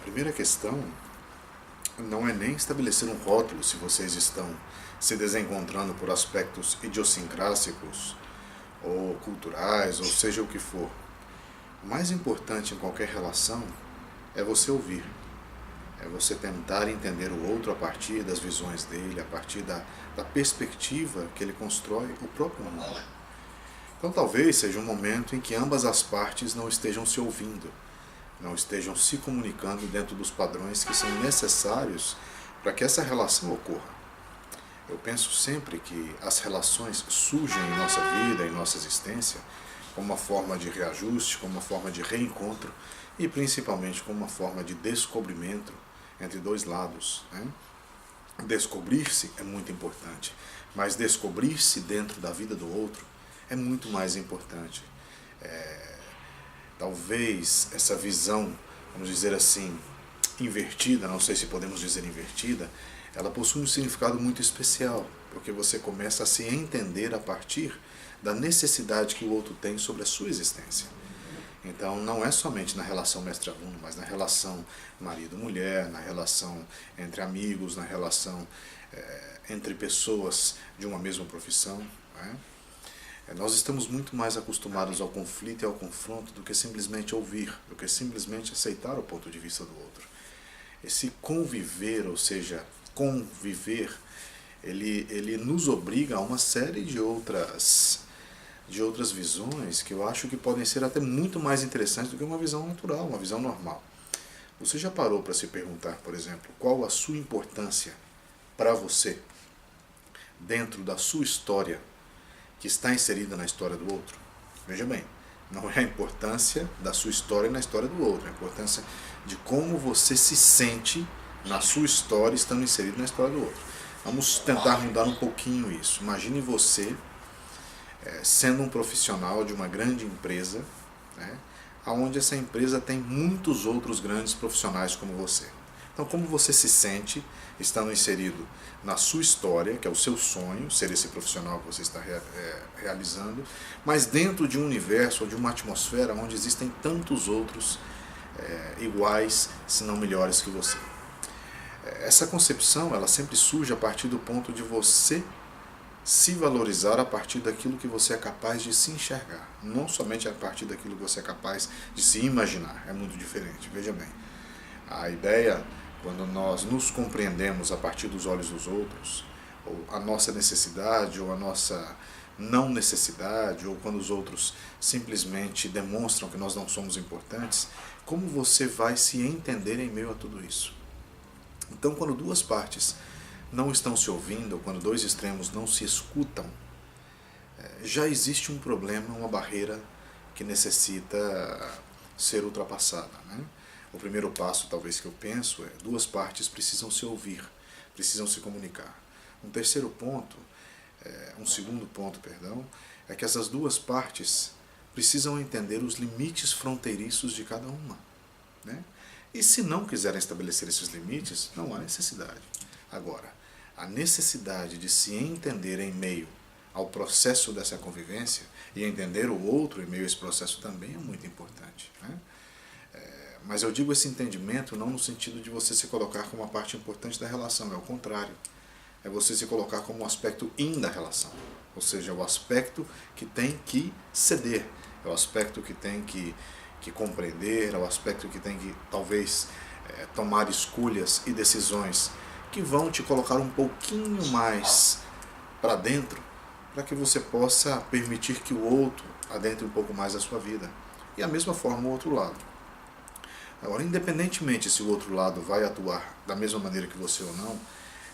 primeira questão não é nem estabelecer um rótulo se vocês estão se desencontrando por aspectos idiosincráticos ou culturais, ou seja o que for. O mais importante em qualquer relação é você ouvir, é você tentar entender o outro a partir das visões dele, a partir da perspectiva que ele constrói o próprio mundo. Então talvez seja um momento em que ambas as partes não estejam se ouvindo, não estejam se comunicando dentro dos padrões que são necessários para que essa relação ocorra. Eu penso sempre que as relações surgem em nossa vida, em nossa existência, como uma forma de reajuste, como uma forma de reencontro e principalmente como uma forma de descobrimento entre dois lados, né? Descobrir-se é muito importante, mas descobrir-se dentro da vida do outro é muito mais importante. Talvez essa visão, vamos dizer assim, invertida, não sei se podemos dizer invertida, ela possui um significado muito especial, porque você começa a se entender a partir da necessidade que o outro tem sobre a sua existência. Então não é somente na relação mestre-aluno, mas na relação marido-mulher, na relação entre amigos, na relação entre pessoas de uma mesma profissão, né? Nós estamos muito mais acostumados ao conflito e ao confronto do que simplesmente ouvir, do que simplesmente aceitar o ponto de vista do outro. Esse conviver, ou seja, conviver, ele nos obriga a uma série de outras visões que eu acho que podem ser até muito mais interessantes do que uma visão natural, uma visão normal. Você já parou para se perguntar, por exemplo, qual a sua importância para você dentro da sua história que está inserida na história do outro? Veja bem, não é a importância da sua história na história do outro, é a importância de como você se sente na sua história estando inserido na história do outro. Vamos tentar mudar um pouquinho isso. Imagine você sendo um profissional de uma grande empresa, né, onde essa empresa tem muitos outros grandes profissionais como você. Então, como você se sente estando inserido na sua história, que é o seu sonho, ser esse profissional que você está realizando, mas dentro de um universo ou de uma atmosfera onde existem tantos outros iguais, se não melhores que você. Essa concepção, ela sempre surge a partir do ponto de você se valorizar a partir daquilo que você é capaz de se enxergar, não somente a partir daquilo que você é capaz de se imaginar. É muito diferente, veja bem. A ideia, quando nós nos compreendemos a partir dos olhos dos outros, ou a nossa necessidade, ou a nossa não necessidade, ou quando os outros simplesmente demonstram que nós não somos importantes, como você vai se entender em meio a tudo isso? Então, quando duas partes não estão se ouvindo, ou quando dois extremos não se escutam, já existe um problema, uma barreira que necessita ser ultrapassada, né? O primeiro passo, talvez, que eu penso é duas partes precisam se ouvir, precisam se comunicar. Um segundo ponto, é que essas duas partes precisam entender os limites fronteiriços de cada uma, né? E se não quiserem estabelecer esses limites, não há necessidade. Agora, a necessidade de se entender em meio ao processo dessa convivência e entender o outro em meio a esse processo também é muito importante, né? Mas eu digo esse entendimento não no sentido de você se colocar como uma parte importante da relação, é o contrário. É você se colocar como um aspecto in da relação, ou seja, o aspecto que tem que ceder, é o aspecto que tem que compreender, é o aspecto que tem que, talvez, tomar escolhas e decisões que vão te colocar um pouquinho mais para dentro, para que você possa permitir que o outro adentre um pouco mais a sua vida. E a mesma forma o outro lado. Agora, independentemente se o outro lado vai atuar da mesma maneira que você ou não,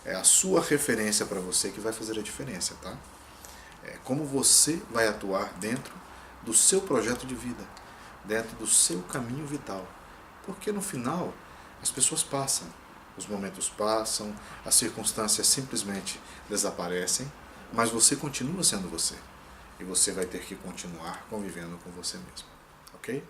é a sua referência para você que vai fazer a diferença, tá? É como você vai atuar dentro do seu projeto de vida, dentro do seu caminho vital. Porque no final, as pessoas passam, os momentos passam, as circunstâncias simplesmente desaparecem, mas você continua sendo você. E você vai ter que continuar convivendo com você mesmo, ok?